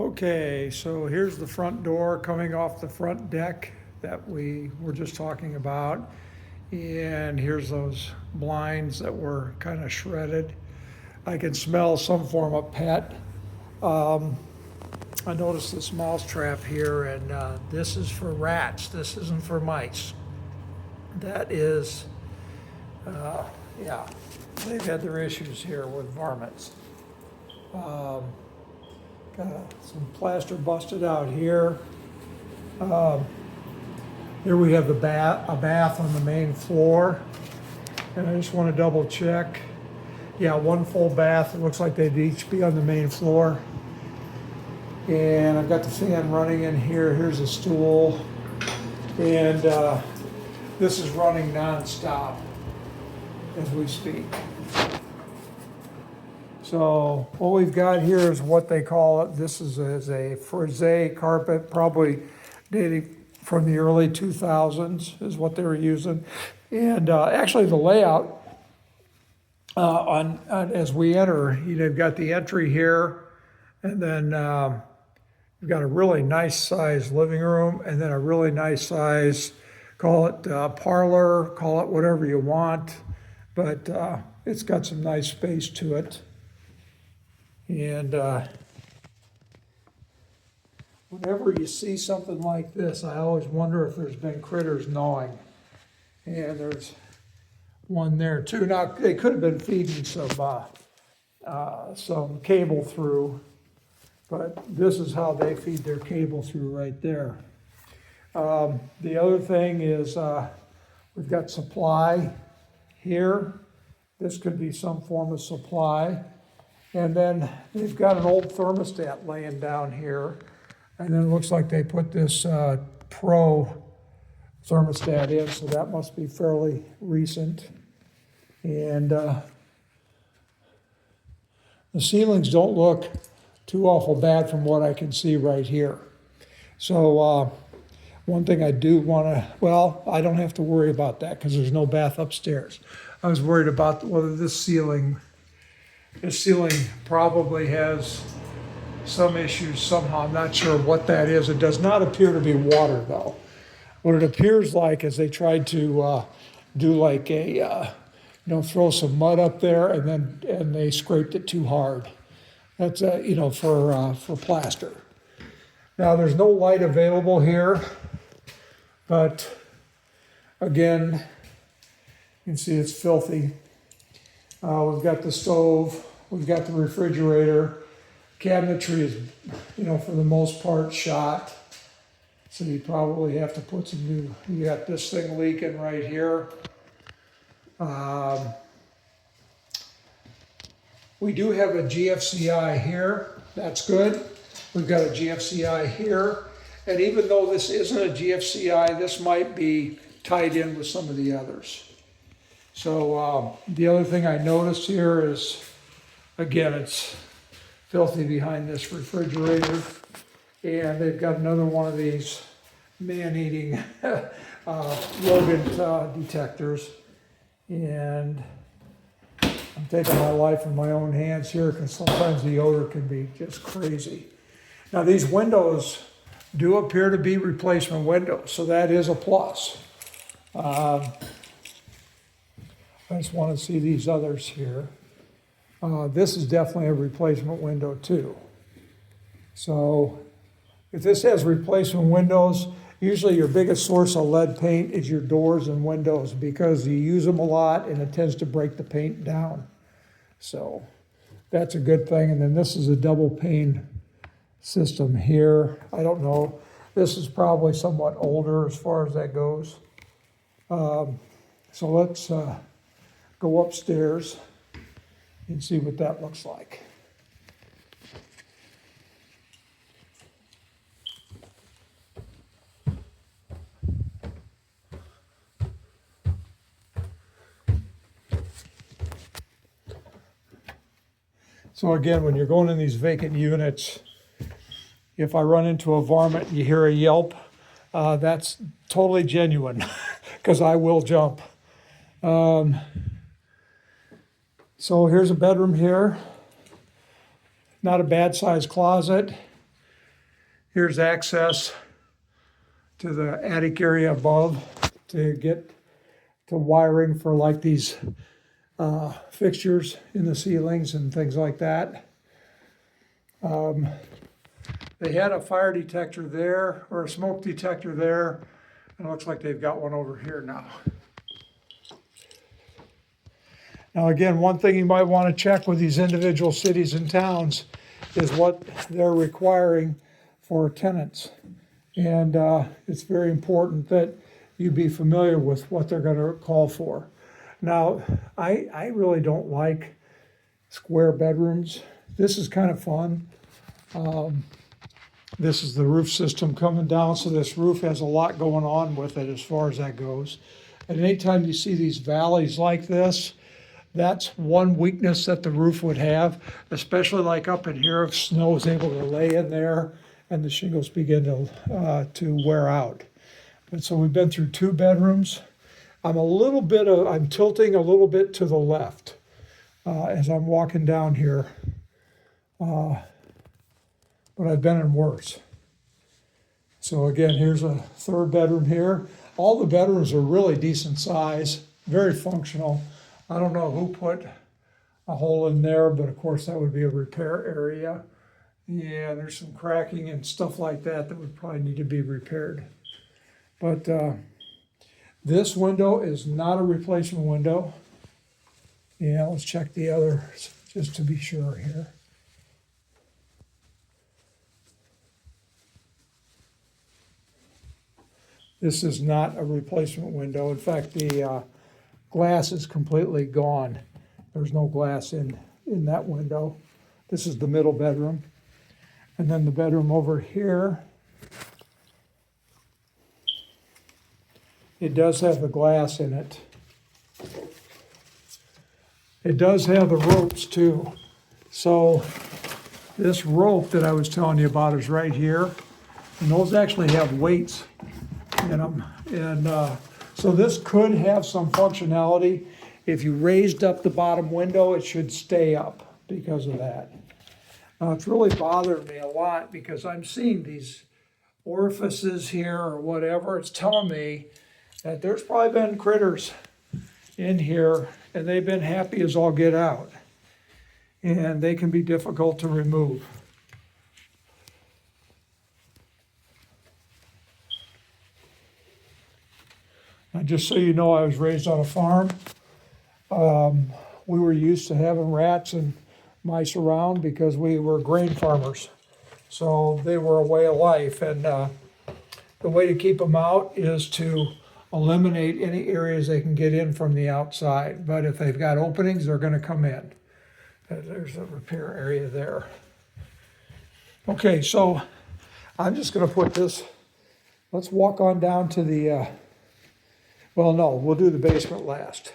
Okay, so here's the front door coming off the front deck that we were just talking about. And here's those blinds that were kind of shredded. I can smell some form of pet. I noticed this mouse trap here, and this is for rats. This isn't for mice. That is, yeah, they've had their issues here with varmints. Got some plaster busted out here. Here we have a bath on the main floor. And I just want to double check. Yeah, one full bath. It looks like they'd each be on the main floor. And I've got the fan running in here. Here's a stool. And this is running non-stop as we speak. So what we've got here is what they call it. This is a frise carpet, probably dating from the early 2000s is what they were using. And actually the layout on as we enter, you've got the entry here, and then you've got a really nice size living room, and then a really nice size, call it parlor, call it whatever you want, but it's got some nice space to it. And whenever you see something like this, I always wonder if there's been critters gnawing. And there's one there too. Now, they could have been feeding some cable through, but this is how they feed their cable through right there. The other thing is we've got supply here. This could be some form of supply. And then they've got an old thermostat laying down here. And then it looks like they put this Pro thermostat in, so that must be fairly recent. And the ceilings don't look too awful bad from what I can see right here. So one thing I do want to, well, I don't have to worry about that because there's no bath upstairs. I was worried about whether this ceiling probably has some issues somehow. I'm not sure what that is. It does not appear to be water though. What it appears like is they tried to do like a, throw some mud up there and they scraped it too hard. That's for plaster. Now there's no light available here, but again, you can see it's filthy. We've got the stove, we've got the refrigerator. Cabinetry is, for the most part shot. So you probably have to put some new, you got this thing leaking right here. We do have a GFCI here, that's good. We've got a GFCI here. And even though this isn't a GFCI, this might be tied in with some of the others. So the other thing I noticed here is, again, it's filthy behind this refrigerator. And they've got another one of these man-eating rodent detectors. And I'm taking my life in my own hands here because sometimes the odor can be just crazy. Now these windows do appear to be replacement windows, so that is a plus. I just want to see these others here. This is definitely a replacement window too. So if this has replacement windows, usually your biggest source of lead paint is your doors and windows because you use them a lot and it tends to break the paint down. So that's a good thing. And then this is a double pane system here. I don't know. This is probably somewhat older as far as that goes. So let's go upstairs and see what that looks like. So again, when you're going in these vacant units, if I run into a varmint and you hear a yelp, that's totally genuine because I will jump. So here's a bedroom here. Not a bad sized closet. Here's access to the attic area above to get to wiring for like these fixtures in the ceilings and things like that. They had a fire detector there, or a smoke detector there, and it looks like they've got one over here now. Now again, one thing you might want to check with these individual cities and towns is what they're requiring for tenants. And it's very important that you be familiar with what they're going to call for. Now, I really don't like square bedrooms. This is kind of fun. This is the roof system coming down, so this roof has a lot going on with it as far as that goes. And anytime you see these valleys like this, that's one weakness that the roof would have, especially like up in here, if snow is able to lay in there and the shingles begin to wear out. And so we've been through 2 bedrooms. I'm tilting a little bit to the left as I'm walking down here, but I've been in worse. So again, here's a 3rd bedroom here. All the bedrooms are really decent size, very functional. I don't know who put a hole in there, but of course that would be a repair area. Yeah, there's some cracking and stuff like that that would probably need to be repaired. But this window is not a replacement window. Yeah, let's check the others just to be sure here. This is not a replacement window. In fact, the glass is completely gone. There's no glass in that window. This is the middle bedroom. And then the bedroom over here, it does have the glass in it. It does have the ropes too. So this rope that I was telling you about is right here. And those actually have weights in them. And so this could have some functionality. If you raised up the bottom window, it should stay up because of that. Now, it's really bothered me a lot because I'm seeing these orifices here or whatever. It's telling me that there's probably been critters in here and they've been happy as all get out. And they can be difficult to remove. Now, just so you know, I was raised on a farm. We were used to having rats and mice around because we were grain farmers. So they were a way of life. And the way to keep them out is to eliminate any areas they can get in from the outside. But if they've got openings, they're going to come in. There's a repair area there. Okay, so I'm just going to put this, let's walk on down to the, well, no, we'll do the basement last.